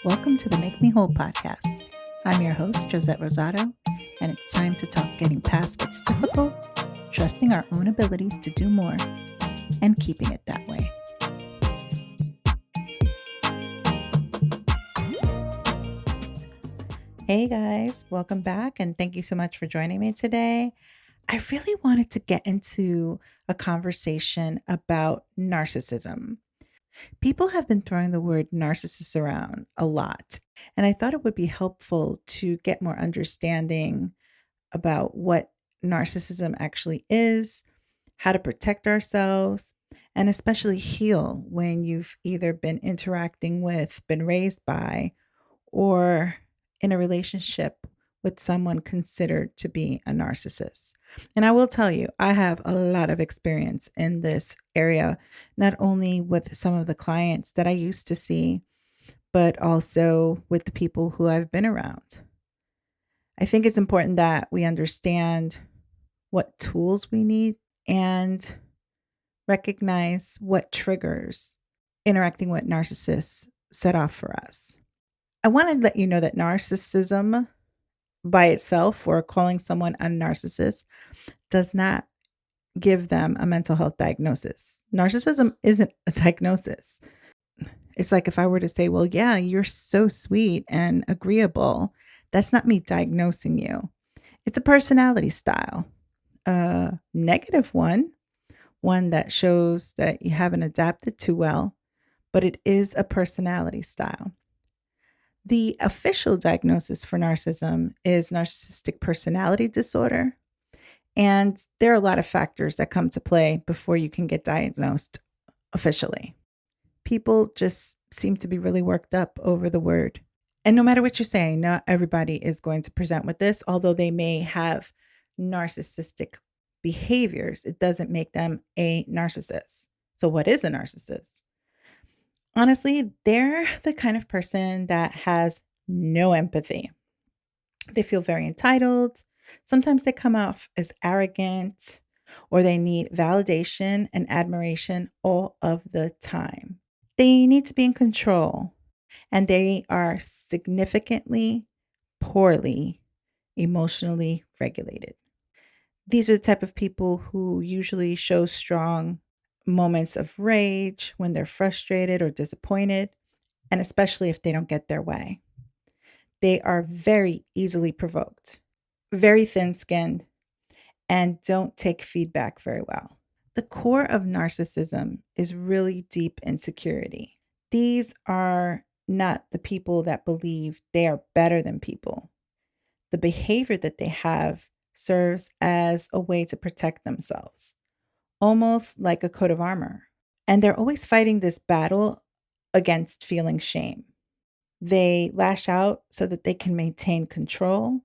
Welcome to the Make Me Whole podcast. I'm your host, Josette Rosado, and it's time to talk getting past what's difficult, trusting our own abilities to do more, and keeping it that way. Hey guys, welcome back, and thank you so much for joining me today. I really wanted to get into a conversation about narcissism. People have been throwing the word narcissist around a lot, and I thought it would be helpful to get more understanding about what narcissism actually is, how to protect ourselves, and especially heal when you've either been interacting with, been raised by, or in a relationship with someone considered to be a narcissist. And I will tell you, I have a lot of experience in this area, not only with some of the clients that I used to see, but also with the people who I've been around. I think it's important that we understand what tools we need and recognize what triggers interacting with narcissists set off for us. I want to let you know that narcissism by itself, or calling someone a narcissist, does not give them a mental health diagnosis. Narcissism isn't a diagnosis. It's like if I were to say, well, yeah, you're so sweet and agreeable. That's not me diagnosing you. It's a personality style, a negative one that shows that you haven't adapted too well, but it is a personality style. The official diagnosis for narcissism is narcissistic personality disorder. And there are a lot of factors that come to play before you can get diagnosed officially. People just seem to be really worked up over the word. And no matter what you're saying, not everybody is going to present with this, although they may have narcissistic behaviors. It doesn't make them a narcissist. So, what is a narcissist? Honestly, they're the kind of person that has no empathy. They feel very entitled. Sometimes they come off as arrogant, or they need validation and admiration all of the time. They need to be in control, and they are significantly poorly emotionally regulated. These are the type of people who usually show strong moments of rage when they're frustrated or disappointed, and especially if they don't get their way. They are very easily provoked, very thin skinned, and don't take feedback very well. The core of narcissism is really deep insecurity. These are not the people that believe they are better than people. The behavior that they have serves as a way to protect themselves, almost like a coat of armor. And they're always fighting this battle against feeling shame. They lash out so that they can maintain control,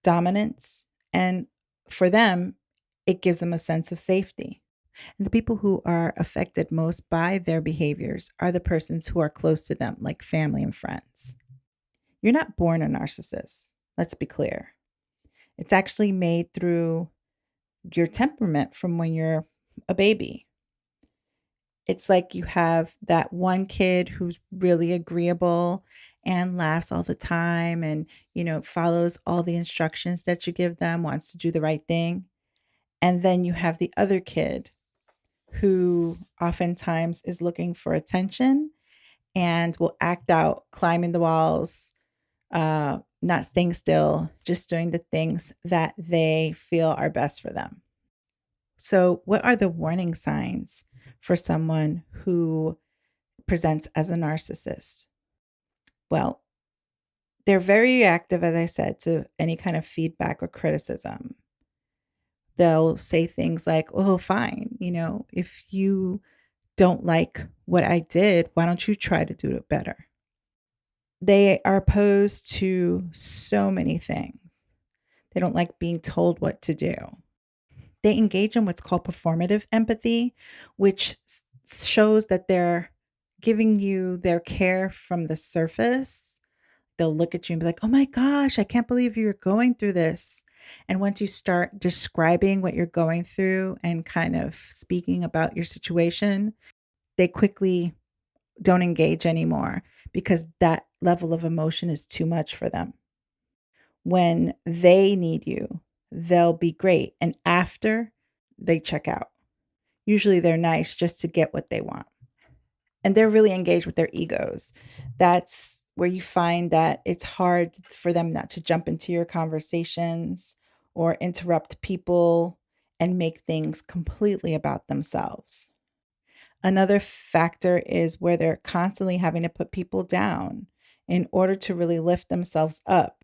dominance, and for them, it gives them a sense of safety. And the people who are affected most by their behaviors are the persons who are close to them, like family and friends. You're not born a narcissist, let's be clear. It's actually made through your temperament from when you're a baby. It's like you have that one kid who's really agreeable and laughs all the time and, follows all the instructions that you give them, wants to do the right thing. And then you have the other kid who oftentimes is looking for attention and will act out, climbing the walls, not staying still, just doing the things that they feel are best for them. So, what are the warning signs for someone who presents as a narcissist? Well, they're very reactive, as I said, to any kind of feedback or criticism. They'll say things like, oh, fine, if you don't like what I did, why don't you try to do it better? They are opposed to so many things. They don't like being told what to do. They engage in what's called performative empathy, which shows that they're giving you their care from the surface. They'll look at you and be like, oh my gosh, I can't believe you're going through this. And once you start describing what you're going through and kind of speaking about your situation, they quickly don't engage anymore because that level of emotion is too much for them. When they need you, they'll be great. And after, they check out. Usually they're nice just to get what they want. And they're really engaged with their egos. That's where you find that it's hard for them not to jump into your conversations or interrupt people and make things completely about themselves. Another factor is where they're constantly having to put people down in order to really lift themselves up.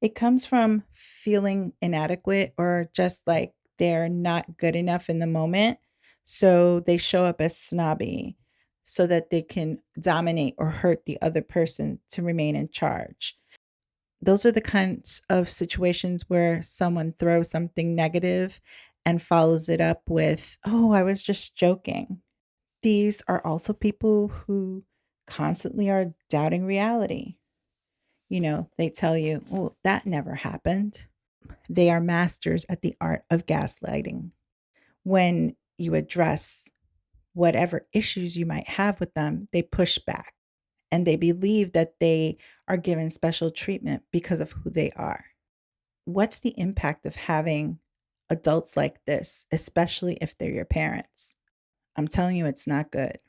It comes from feeling inadequate or just like they're not good enough in the moment. So they show up as snobby so that they can dominate or hurt the other person to remain in charge. Those are the kinds of situations where someone throws something negative and follows it up with, "Oh, I was just joking." These are also people who constantly are doubting reality. They tell you, "Oh, that never happened." They are masters at the art of gaslighting. When you address whatever issues you might have with them, they push back and they believe that they are given special treatment because of who they are. What's the impact of having adults like this, especially if they're your parents? I'm telling you, it's not good.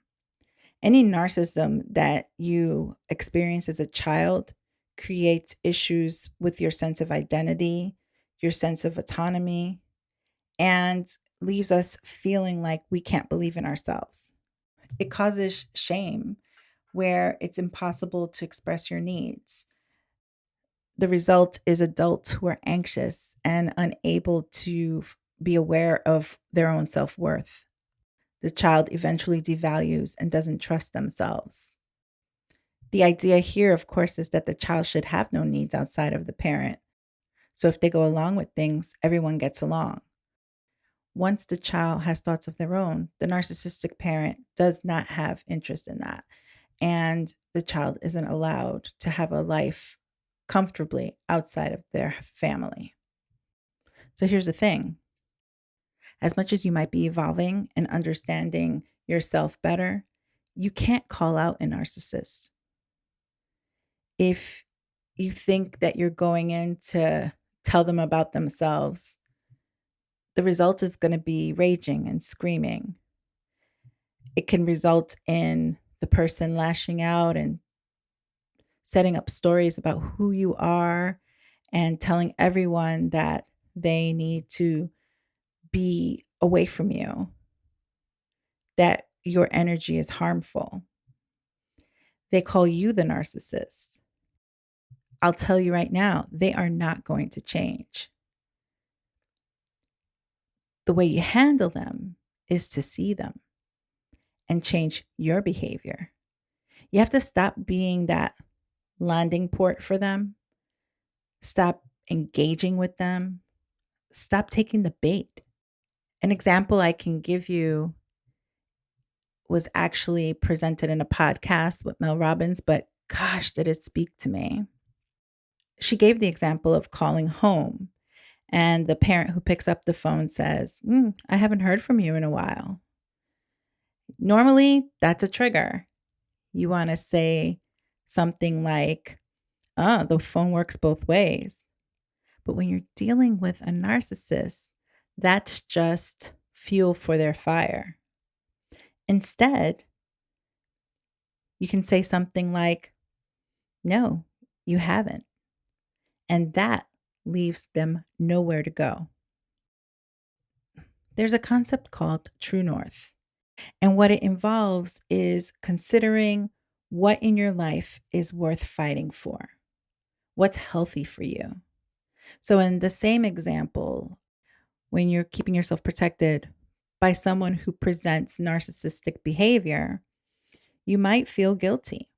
Any narcissism that you experience as a child creates issues with your sense of identity, your sense of autonomy, and leaves us feeling like we can't believe in ourselves. It causes shame where it's impossible to express your needs. The result is adults who are anxious and unable to be aware of their own self worth. The child eventually devalues and doesn't trust themselves. The idea here, of course, is that the child should have no needs outside of the parent. So if they go along with things, everyone gets along. Once the child has thoughts of their own, the narcissistic parent does not have interest in that. And the child isn't allowed to have a life comfortably outside of their family. So here's the thing: as much as you might be evolving and understanding yourself better, you can't call out a narcissist. If you think that you're going in to tell them about themselves, the result is going to be raging and screaming. It can result in the person lashing out and setting up stories about who you are and telling everyone that they need to be away from you, that your energy is harmful. They call you the narcissist. I'll tell you right now, they are not going to change. The way you handle them is to see them and change your behavior. You have to stop being that landing port for them, stop engaging with them, stop taking the bait. An example I can give you was actually presented in a podcast with Mel Robbins, but gosh, did it speak to me. She gave the example of calling home, and the parent who picks up the phone says, "I haven't heard from you in a while." Normally, that's a trigger. You want to say something like, "Oh, the phone works both ways." But when you're dealing with a narcissist, that's just fuel for their fire. Instead, you can say something like, "No, you haven't." And that leaves them nowhere to go. There's a concept called True North. And what it involves is considering what in your life is worth fighting for, what's healthy for you. So, in the same example, when you're keeping yourself protected by someone who presents narcissistic behavior, you might feel guilty.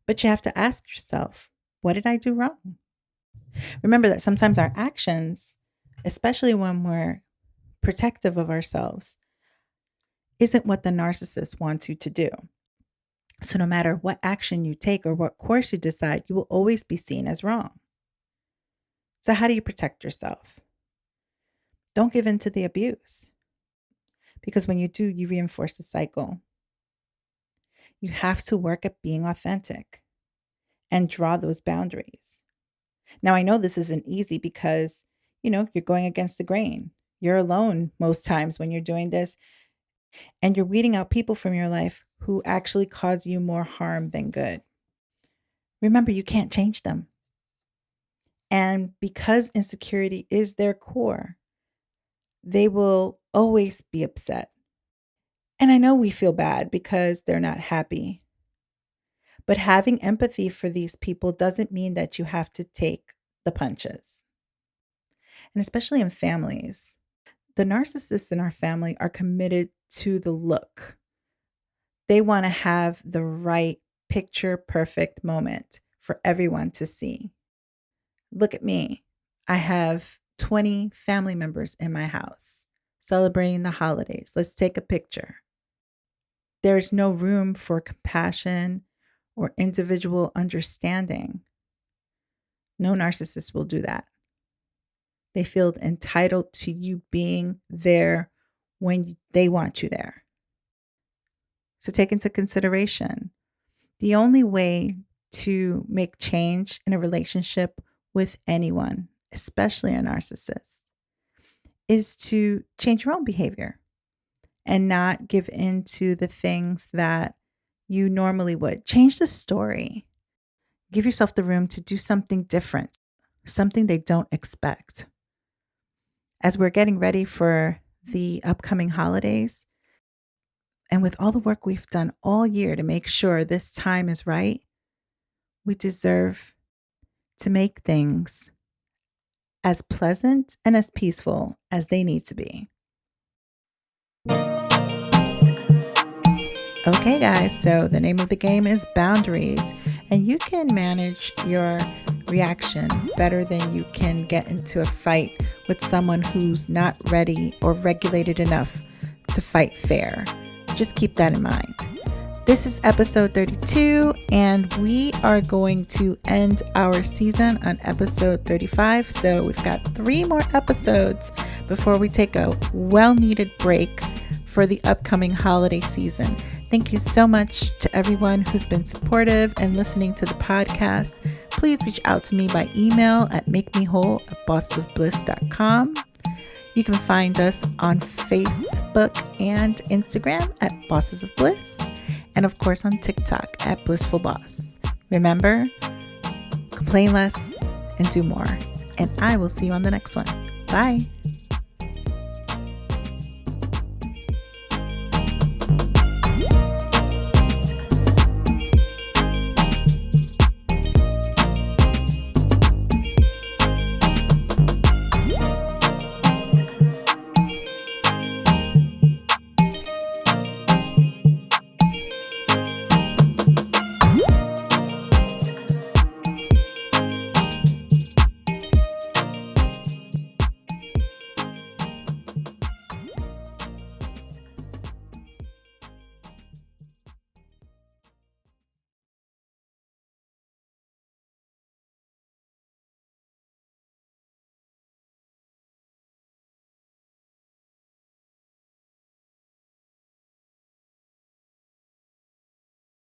But you have to ask yourself, what did I do wrong? Remember that sometimes our actions, especially when we're protective of ourselves, isn't what the narcissist wants you to do. So, no matter what action you take or what course you decide, you will always be seen as wrong. So, how do you protect yourself? Don't give in to the abuse, because when you do, you reinforce the cycle. You have to work at being authentic and draw those boundaries. Now, I know this isn't easy because, you're going against the grain. You're alone most times when you're doing this, and you're weeding out people from your life who actually cause you more harm than good. Remember, you can't change them. And because insecurity is their core, they will always be upset. And I know we feel bad because they're not happy. But having empathy for these people doesn't mean that you have to take the punches. And especially in families, the narcissists in our family are committed to the look. They want to have the right picture perfect moment for everyone to see. Look at me. I have 20 family members in my house celebrating the holidays. Let's take a picture. There's no room for compassion or individual understanding. No narcissist will do that. They feel entitled to you being there when they want you there. So take into consideration, the only way to make change in a relationship with anyone, especially a narcissist, is to change your own behavior and not give in to the things that you normally would. Change the story. Give yourself the room to do something different, something they don't expect. As we're getting ready for the upcoming holidays, and with all the work we've done all year to make sure this time is right, we deserve to make things as pleasant and as peaceful as they need to be. Okay, guys, so the name of the game is boundaries, and you can manage your reaction better than you can get into a fight with someone who's not ready or regulated enough to fight fair. Just keep that in mind. This is episode 32, and we are going to end our season on episode 35. So we've got 3 more episodes before we take a well-needed break for the upcoming holiday season. Thank you so much to everyone who's been supportive and listening to the podcast. Please reach out to me by email at makemewhole@bossesofbliss.com. You can find us on Facebook and Instagram at Bosses of Bliss, and of course on TikTok at Blissful Boss. Remember, complain less and do more. And I will see you on the next one. Bye.